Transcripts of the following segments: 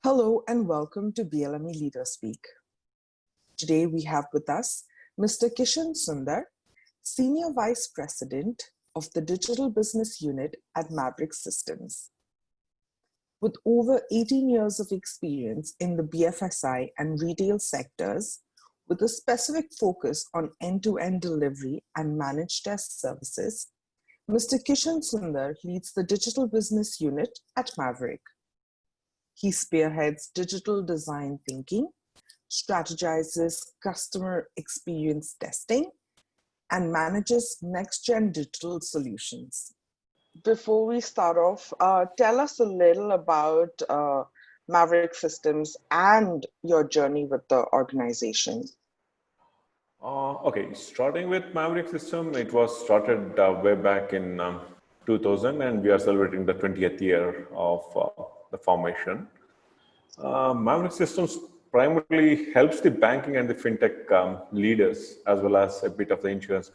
Hello and welcome to BLME Leader Speak. Today we have with us Mr. Kishan Sundar, Senior Vice President of the Digital Business Unit at Maverick Systems. With over 18 years of experience in the BFSI and retail sectors, with a specific focus on end-to-end delivery and managed desk services, Mr. Kishan Sundar leads the Digital Business Unit at Maverick. He spearheads digital design thinking, strategizes customer experience testing, and manages next-gen digital solutions. Before we start off, tell us a little about Maverick Systems and your journey with the organization. Okay, starting with Maverick System, it was started way back in 2000, and we are celebrating the 20th year of the formation. Maverick Systems primarily helps the banking and the fintech leaders, as well as a bit of the insurance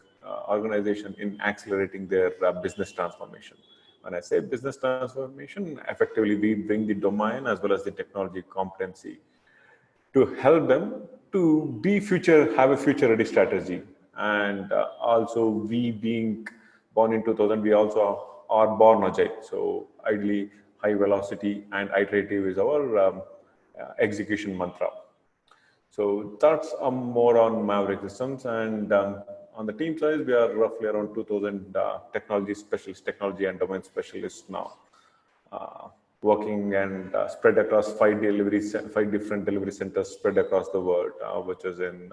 organization, in accelerating their business transformation. When I say business transformation, effectively we bring the domain as well as the technology competency to help them to have a future ready strategy. And also, we being born in 2000, we also are born agile. So ideally, high velocity and iterative is our execution mantra. So that's more on Maverick Systems. And on the team size, we are roughly around 2000 technology specialists, technology and domain specialists now. Working and spread across five different delivery centers spread across the world, which is in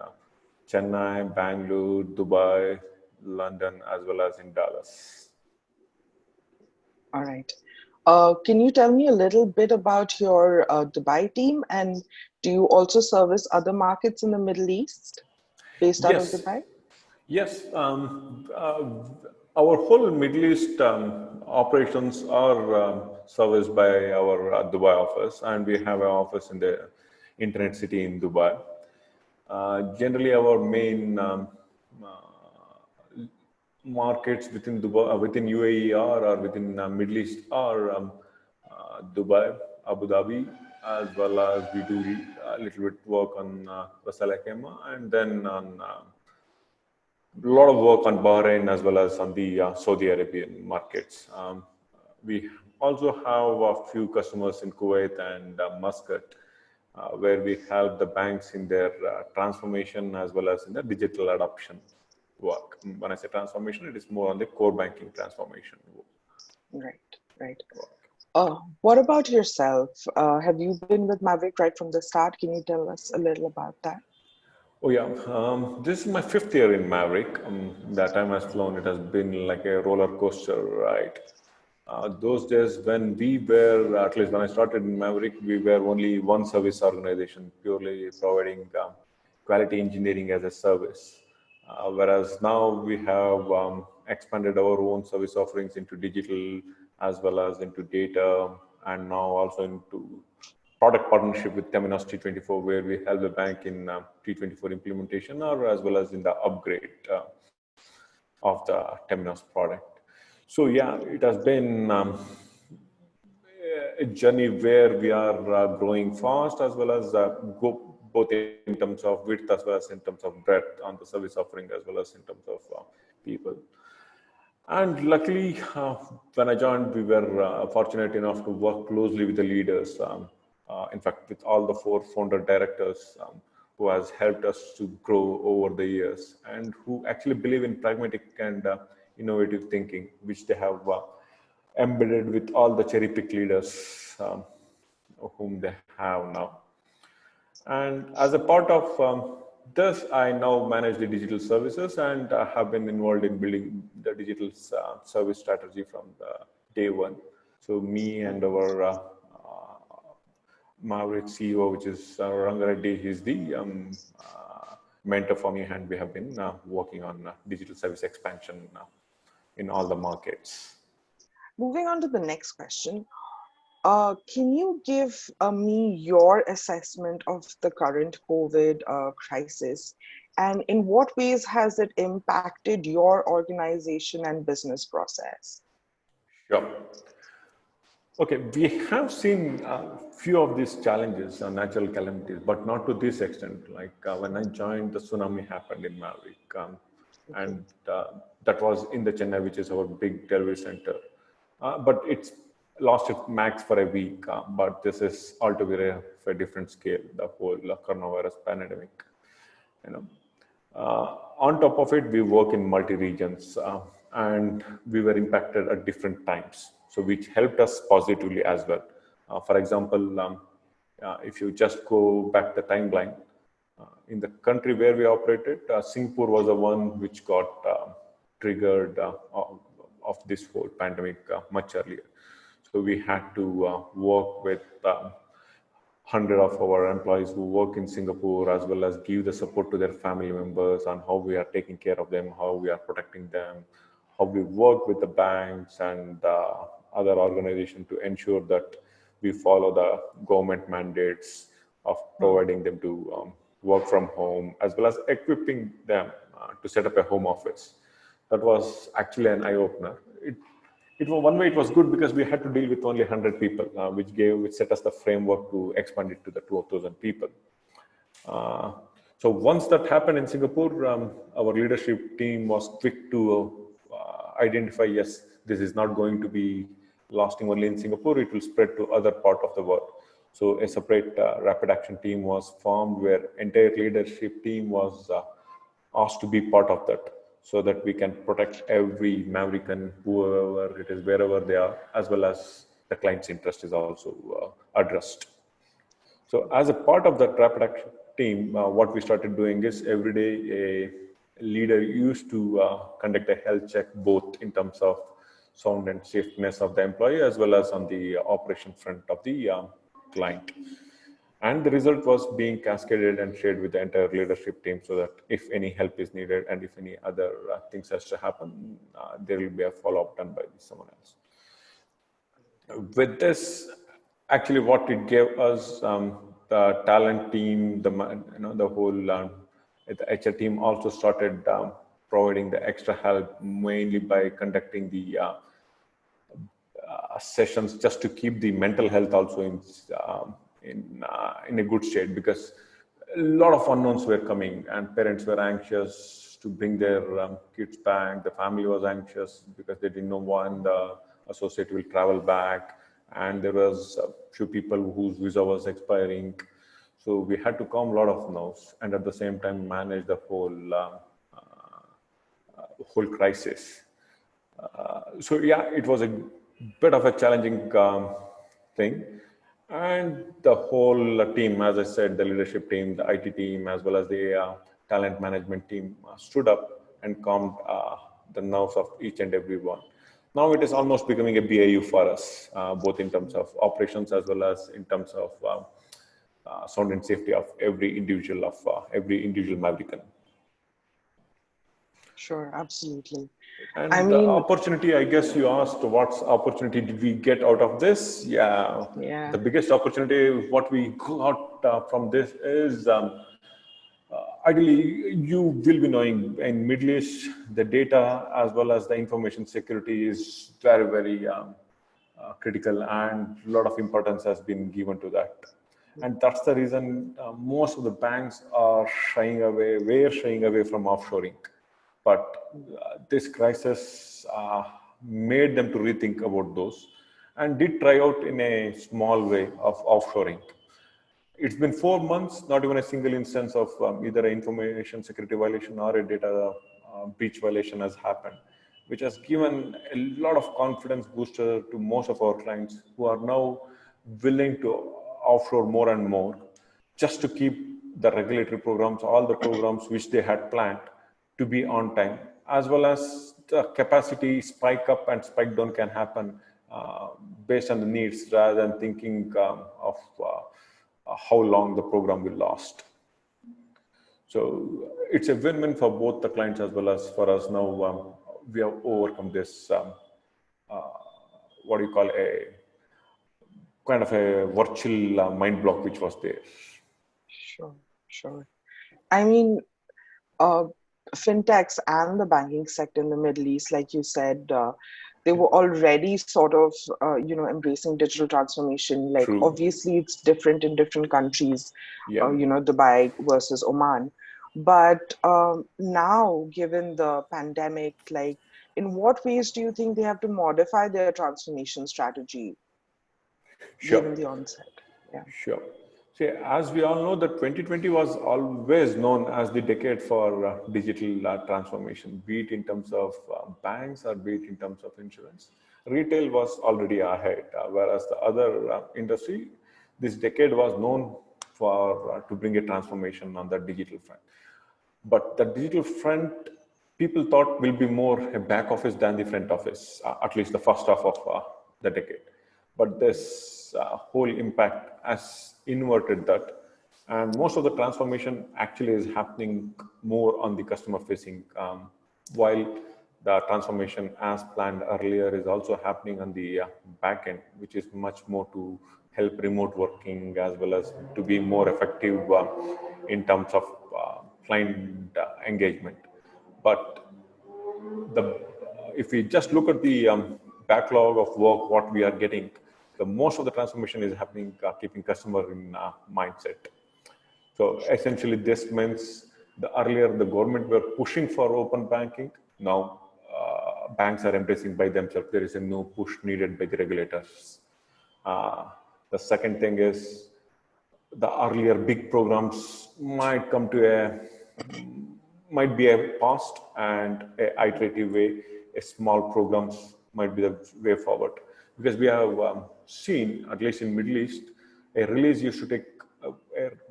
Chennai, Bangalore, Dubai, London, as well as in Dallas. All right. Can you tell me a little bit about your Dubai team, and do you also service other markets in the Middle East based out of Dubai? Yes. Our whole Middle East operations are serviced by our Dubai office, and we have an office in the internet city in Dubai. Generally, our main markets within Dubai, within UAE or within Middle East are Dubai, Abu Dhabi, as well as we do a little bit work on Ras Al Khaimah, and then on a lot of work on Bahrain as well as on the Saudi Arabian markets. We also have a few customers in Kuwait and Muscat, where we help the banks in their transformation as well as in the digital adoption work. When I say transformation, it is more on the core banking transformation. Right. What about yourself? Have you been with Maverick right from the start? Can you tell us a little about that? Oh yeah, this is my 5th year in Maverick. That time has flown. It has been like a roller coaster ride. Those days when we were, at least when I started in Maverick, we were only one service organization, purely providing quality engineering as a service. Whereas now we have expanded our own service offerings into digital as well as into data, and now also into product partnership with Temenos T24, where we help the bank in T24 implementation or as well as in the upgrade of the Temenos product. So yeah, it has been a journey where we are growing fast as well as both in terms of width as well as in terms of breadth on the service offering as well as in terms of people. And luckily, when I joined, we were fortunate enough to work closely with the leaders. In fact, with all the 4 founder directors who has helped us to grow over the years and who actually believe in pragmatic and innovative thinking, which they have embedded with all the cherry pick leaders whom they have now. And as a part of this, I now manage the digital services and have been involved in building the digital service strategy from the day one. So me and our Maverick CEO, which is Rangareddy, he's the mentor for me, and we have been working on digital service expansion in all the markets. Moving on to the next question, can you give me your assessment of the current COVID crisis, and in what ways has it impacted your organization and business process? Sure. Okay, we have seen a few of these challenges, natural calamities, but not to this extent. Like when I joined, the tsunami happened in Maverick, Okay. and that was in the Chennai, which is our big delivery center. But it's lost its max for a week. But this is altogether of a different scale, the whole coronavirus pandemic. You know, on top of it, we work in multi-regions, and we were impacted at different times, so which helped us positively as well. For example, if you just go back the timeline, in the country where we operated, Singapore was the one which got triggered of this whole pandemic much earlier. So we had to work with hundred of our employees who work in Singapore, as well as give the support to their family members on how we are taking care of them, how we are protecting them, how we work with the banks and other organizations to ensure that we follow the government mandates of Hmm. providing them to work from home, as well as equipping them to set up a home office. That was actually an eye opener. It was one way it was good because we had to deal with only 100 people, which set us the framework to expand it to the 2,000 people. Uh, so once that happened in Singapore, our leadership team was quick to identify, yes, this is not going to be lasting only in Singapore, it will spread to other part of the world. So a separate rapid action team was formed where entire leadership team was asked to be part of that, so that we can protect every Maverick and whoever it is, wherever they are, as well as the client's interest is also addressed. So as a part of that rapid action team, what we started doing is every day a leader used to conduct a health check, both in terms of sound and safeness of the employee, as well as on the operation front of the client. And the result was being cascaded and shared with the entire leadership team, so that if any help is needed and if any other things has to happen, there will be a follow-up done by someone else. With this, actually what it gave us, the talent team, the whole the HR team also started providing the extra help, mainly by conducting the sessions just to keep the mental health also in a good state, because a lot of unknowns were coming and parents were anxious to bring their kids back. The family was anxious because they didn't know when the associate will travel back, and there was a few people whose visa was expiring. So we had to calm a lot of no's and at the same time manage the whole crisis. So yeah, it was a bit of a challenging thing, and the whole team, as I said, the leadership team, the IT team, as well as the talent management team, stood up and calmed the nerves of each and every one. Now it is almost becoming a BAU for us, both in terms of operations as well as in terms of sound and safety of every individual Maverick. Sure, absolutely. I And the mean, opportunity, I guess you asked, what opportunity did we get out of this? Yeah, the yeah. biggest opportunity, what we got from this is, ideally, you will be knowing in Middle East, the data as well as the information security is very, very critical, and a lot of importance has been given to that. And that's the reason most of the banks are were shying away from offshoring. But this crisis made them to rethink about those and did try out in a small way of offshoring. It's been 4 months, not even a single instance of either an information security violation or a data breach violation has happened, which has given a lot of confidence booster to most of our clients who are now willing to offshore more and more, just to keep the regulatory programs, all the programs which they had planned to be on time, as well as the capacity spike up and spike down can happen based on the needs, rather than thinking of how long the program will last. So it's a win-win for both the clients as well as for us. Now we have overcome this, what do you call, a kind of a virtual mind block which was there. Sure, sure. I mean, uh, fintechs and the banking sector in the Middle East, like you said, they were already sort of, embracing digital transformation. Like, True. obviously, it's different in different countries, Yeah. Dubai versus Oman. But now, given the pandemic, like, in what ways do you think they have to modify their transformation strategy Sure. given the onset? Yeah. Sure. See, as we all know, that 2020 was always known as the decade for digital transformation, be it in terms of banks or be it in terms of insurance. Retail was already ahead, whereas the other industry, this decade was known for to bring a transformation on the digital front. But the digital front, people thought will be more a back office than the front office, at least the first half of the decade. But this whole impact has inverted that. And most of the transformation actually is happening more on the customer facing, while the transformation as planned earlier is also happening on the back end, which is much more to help remote working as well as to be more effective in terms of client engagement. But the if we just look at the backlog of work, what we are getting, the most of the transformation is happening, keeping customer in mindset. So essentially, this means the earlier the government were pushing for open banking. Now banks are embracing by themselves. There is a no push needed by the regulators. Uh, the second thing is the earlier big programs might be a past and a iterative way. A small programs might be the way forward, because we have seen, at least in Middle East, a release used to take a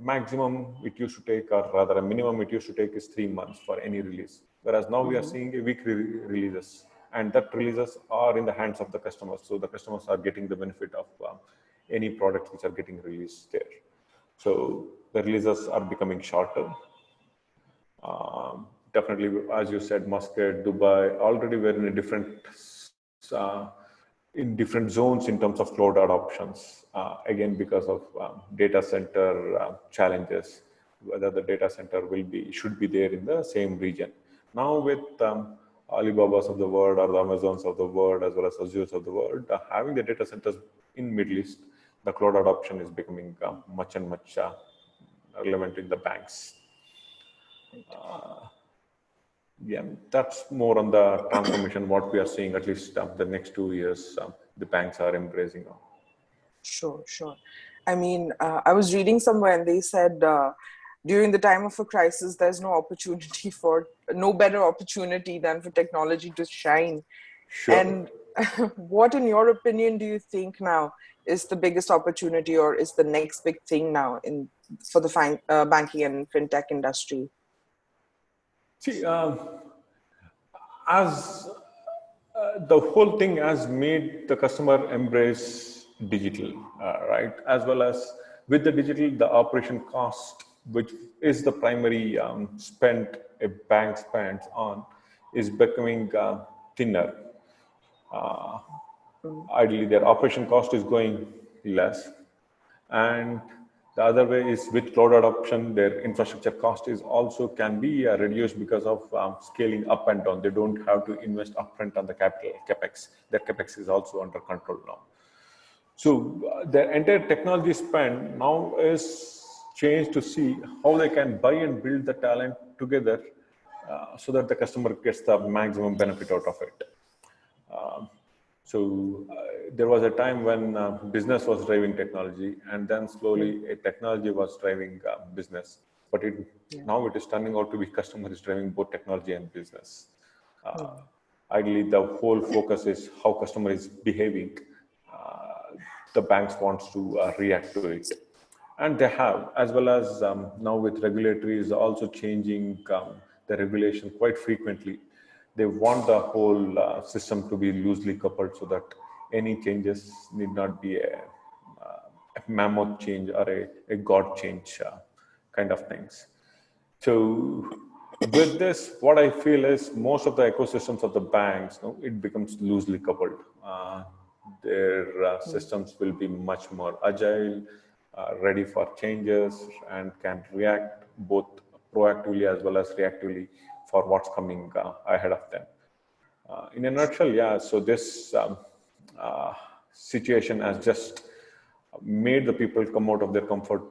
maximum it used to take, or rather a minimum it used to take, is 3 months for any release. Whereas now we are seeing a weekly releases, and that releases are in the hands of the customers. So the customers are getting the benefit of any products which are getting released there. So the releases are becoming shorter. Definitely, as you said, Muscat, Dubai, already were in a uh, in different zones in terms of cloud adoptions. Again, because of data center challenges, whether the data center should be there in the same region. Now with Alibabas of the world or the Amazons of the world as well as Azures of the world, having the data centers in Middle East, the cloud adoption is becoming much and much relevant in the banks. Yeah, that's more on the transformation, what we are seeing, at least the next 2 years, the banks are embracing. Sure, sure. I mean, I was reading somewhere and they said during the time of a crisis, there's no better opportunity than for technology to shine. Sure. And what, in your opinion, do you think now is the biggest opportunity, or is the next big thing now for the banking and fintech industry? See, as the whole thing has made the customer embrace digital, right? As well as with the digital, the operation cost, which is the primary spend a bank spends on, is becoming thinner. Ideally, their operation cost is going less. And the other way is with cloud adoption, their infrastructure cost is also can be reduced because of scaling up and down. They don't have to invest upfront on the capex. Their capex is also under control now. So their entire technology spend now is changed to see how they can buy and build the talent together, so that the customer gets the maximum benefit out of it. So there was a time when business was driving technology, and then slowly technology was driving business. But now it is turning out to be customer is driving both technology and business. Ideally, the whole focus is how customer is behaving. The banks wants to react to it, and they have, as well as now with regulatory is also changing the regulation quite frequently. They want the whole system to be loosely coupled, so that any changes need not be a mammoth change or a god change kind of things. So with this, what I feel is most of the ecosystems of the banks, it becomes loosely coupled. Their systems will be much more agile, ready for changes, and can react both proactively as well as reactively for what's coming ahead of them. In a nutshell, yeah. So this situation has just made the people come out of their comfort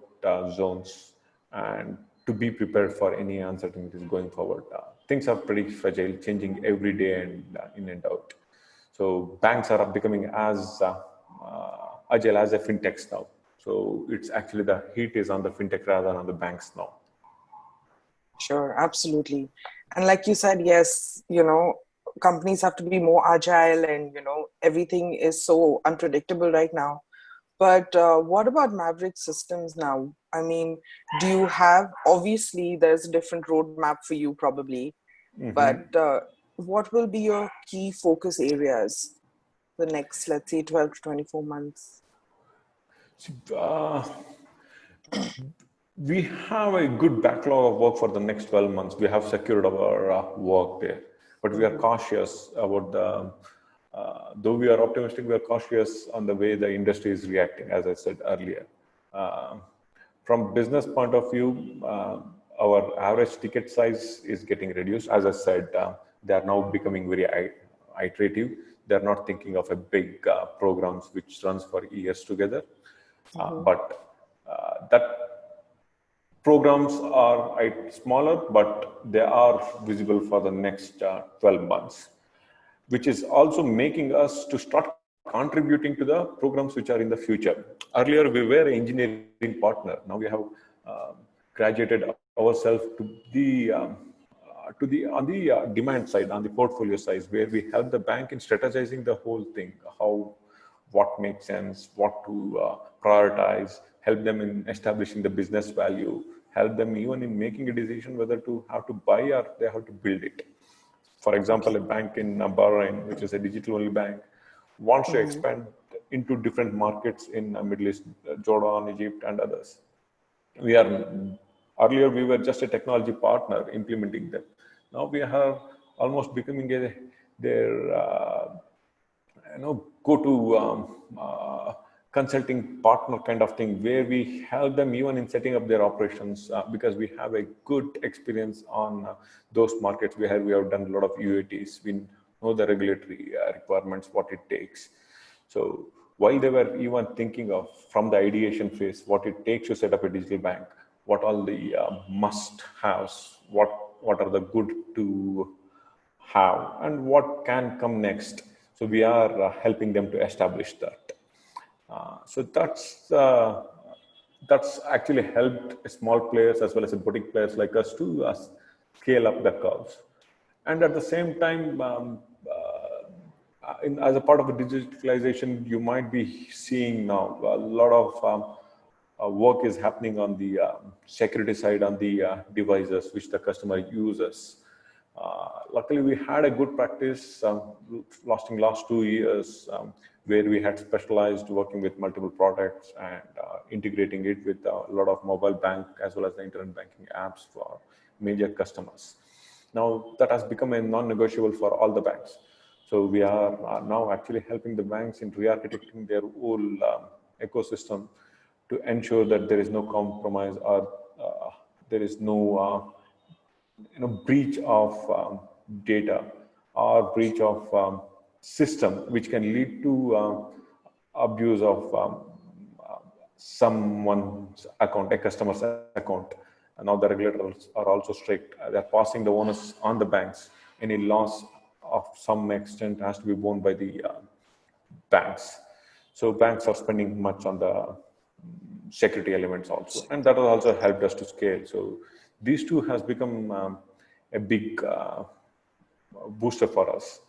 zones and to be prepared for any uncertainties going forward. Things are pretty fragile, changing every day and in and out. So banks are becoming as agile as the fintechs now. So it's actually the heat is on the fintech rather than on the banks now. Sure, absolutely. And like you said, yes, companies have to be more agile and, everything is so unpredictable right now. But what about Maverick systems now? I mean, do you have, obviously, there's a different roadmap for you probably, but what will be your key focus areas the next, let's say, 12 to 24 months? Uh, we have a good backlog of work for the next 12 months. We have secured our work there, but we are cautious about though we are optimistic, we are cautious on the way the industry is reacting, as I said earlier. From business point of view, our average ticket size is getting reduced. As I said, they are now becoming very iterative. They're not thinking of a big programs which runs for years together. But that programs are smaller, but they are visible for the next 12 months, which is also making us to start contributing to the programs which are in the future. Earlier, we were an engineering partner. Now we have graduated ourselves to the on the demand side, on the portfolio side, where we help the bank in strategizing the whole thing, what makes sense, what to prioritize, help them in establishing the business value, help them even in making a decision whether to have to buy or they have to build it. For example, a bank in Bahrain, which is a digital-only bank, wants to expand into different markets in Middle East, Jordan, Egypt, and others. Earlier we were just a technology partner implementing them. Now we are almost becoming their go to consulting partner kind of thing, where we help them even in setting up their operations because we have a good experience on those markets where we have done a lot of UATs. We know the regulatory requirements, what it takes. So while they were even thinking of from the ideation phase, what it takes to set up a digital bank, what all the must-haves, what are the good to have, and what can come next. So we are helping them to establish that. So that's actually helped small players as well as boutique players like us to scale up the curves. And at the same time, as a part of the digitalization, you might be seeing now a lot of work is happening on the security side on the devices which the customer uses. Luckily, we had a good practice lasting last 2 years where we had specialized working with multiple products and integrating it with a lot of mobile bank as well as the internet banking apps for major customers. Now that has become a non-negotiable for all the banks. So we are now actually helping the banks in re-architecting their whole ecosystem to ensure that there is no compromise or there is no breach of data or breach of system, which can lead to abuse of someone's account, a customer's account. And now the regulators are also strict. They're passing the onus on the banks. Any loss of some extent has to be borne by the banks. So banks are spending much on the security elements also, and that has also helped us to scale. So these two has become a big booster for us.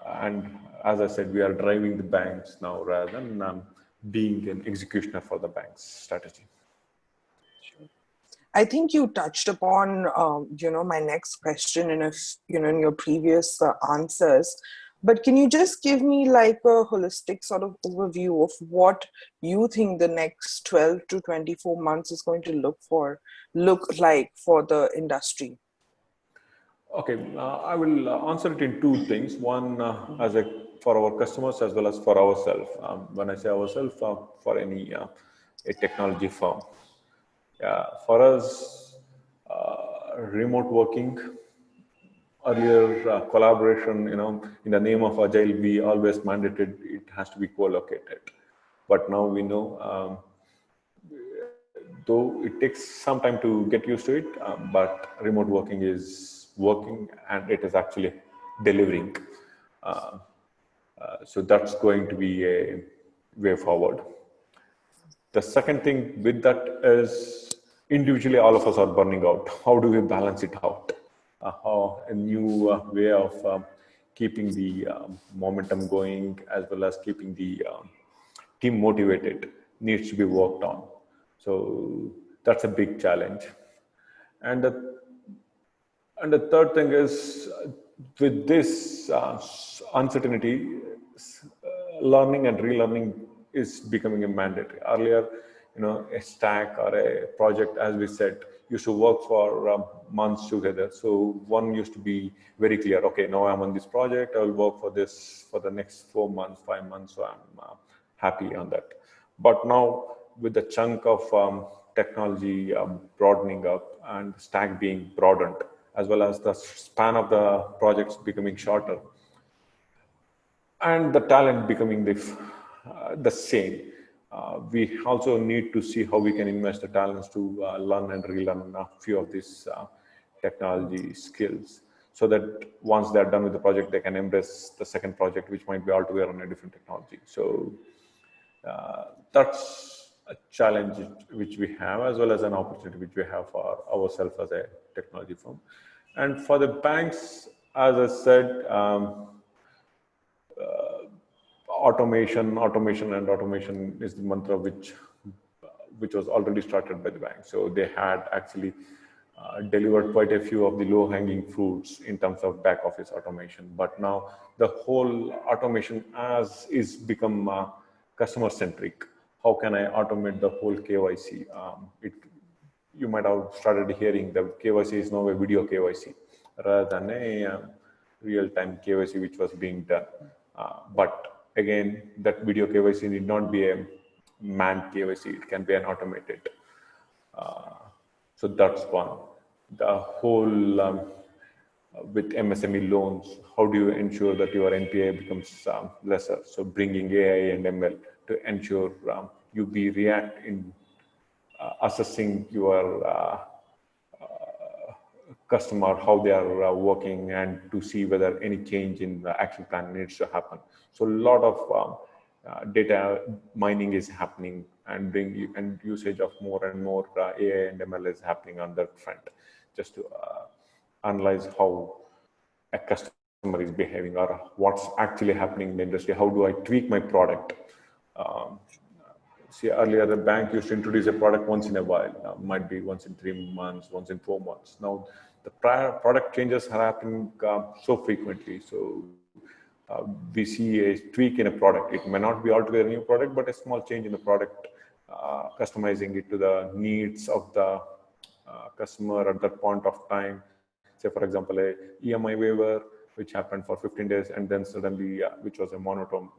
And as I said, we are driving the banks now rather than being an executioner for the bank's strategy. Sure. I think you touched upon, my next question in your previous answers. But can you just give me like a holistic sort of overview of what you think the next 12 to 24 months is going to look like for the industry? Okay, I will answer it in two things. One, for our customers as well as for ourselves. When I say ourselves, for any a technology firm. For us, remote working earlier collaboration, in the name of Agile, we always mandated it has to be co-located. But now we know, though it takes some time to get used to it, but remote working is working and it is actually delivering. Uh, so that's going to be a way forward. The second thing with that is individually all of us are burning out. How do we balance it out? How a new way of keeping the momentum going as well as keeping the team motivated needs to be worked on. So that's a big challenge. And the third thing is with this uncertainty, learning and relearning is becoming a mandatory. Earlier, a stack or a project, as we said, used to work for months together. So one used to be very clear. Okay, now I'm on this project. I will work for this for the next 4 months, 5 months. So I'm happy on that. But now with the chunk of technology broadening up and stack being broadened, as well as the span of the projects becoming shorter, and the talent becoming the same. We also need to see how we can invest the talents to learn and relearn a few of these technology skills, so that once they're done with the project, they can embrace the second project, which might be altogether on a different technology. So that's a challenge which we have, as well as an opportunity which we have for ourselves as a technology firm. And for the banks, as I said, automation is the mantra which was already started by the bank. So they had actually delivered quite a few of the low-hanging fruits in terms of back office automation. But now the whole automation as is become customer-centric. How can I automate the whole KYC? You might have started hearing that KYC is now a video KYC rather than a real-time KYC which was being done. But again, that video KYC need not be a manned KYC. It can be an automated. So that's one. The whole with MSME loans, how do you ensure that your NPA becomes lesser? So bringing AI and ML to ensure you be react in assessing your customer, how they are working, and to see whether any change in the action plan needs to happen. So a lot of data mining is happening, and usage of more and more AI and ML is happening on that front, just to analyze how a customer is behaving or what's actually happening in the industry. How do I tweak my product? See, earlier the bank used to introduce a product once in a while, might be once in 3 months, once in 4 months. Now the product changes are happening so frequently. So we see a tweak in a product. It may not be altogether a new product, but a small change in the product, customizing it to the needs of the customer at that point of time. Say, for example, a EMI waiver, which happened for 15 days, and then suddenly, which was a monotone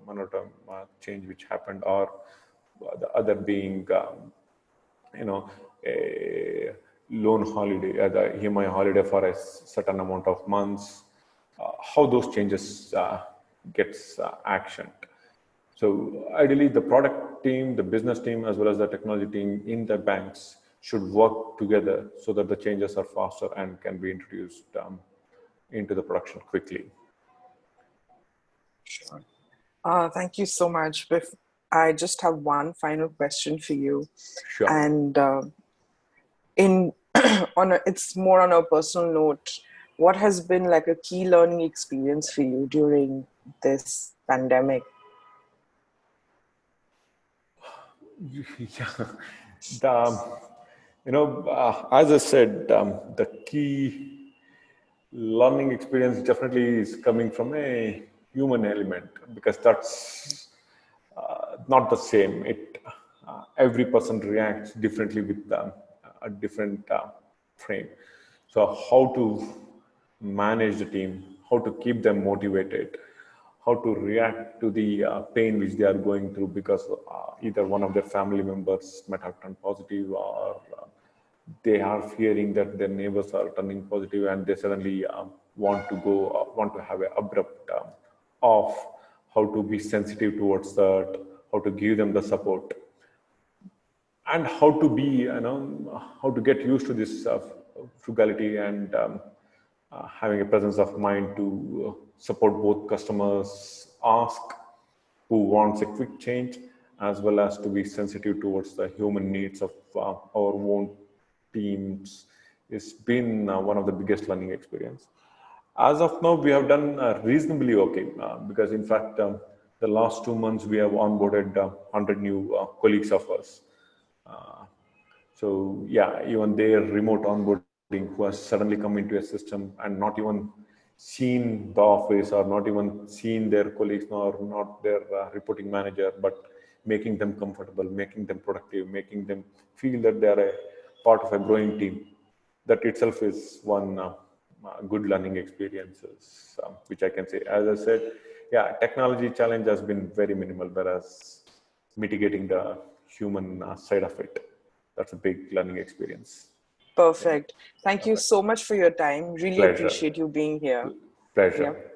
change which happened, or the other being, a loan holiday, the EMI holiday for a certain amount of months. How those changes gets actioned. So ideally, the product team, the business team, as well as the technology team in the banks should work together so that the changes are faster and can be introduced into the production quickly. Sure. Thank you so much. I just have one final question for you. Sure. And it's more on a personal note. What has been like a key learning experience for you during this pandemic? Yeah, as I said, the key learning experience definitely is coming from a human element, because that's not the same. Every person reacts differently with a different frame. So how to manage the team, how to keep them motivated, how to react to the pain which they are going through because either one of their family members might have turned positive, or they are fearing that their neighbors are turning positive, and they suddenly want to have an abrupt off, how to be sensitive towards that, how to give them the support, and how to be, how to get used to this frugality and having a presence of mind to support both customers, ask who wants a quick change, as well as to be sensitive towards the human needs of our own teams. It's been one of the biggest learning experience. As of now, we have done reasonably okay because, in fact, the last 2 months we have onboarded 100 new colleagues of us. So yeah, even their remote onboarding who has suddenly come into a system and not even seen the office or not even seen their colleagues nor not their reporting manager, but making them comfortable, making them productive, making them feel that they are a part of a growing team. That itself is one good learning experiences, which I can say. As I said, yeah, technology challenge has been very minimal, whereas mitigating the human side of it, that's a big learning experience. Yeah. Perfect. Thank you Okay. so much for your time. Really Pleasure. appreciate you being here. Pleasure. Yep.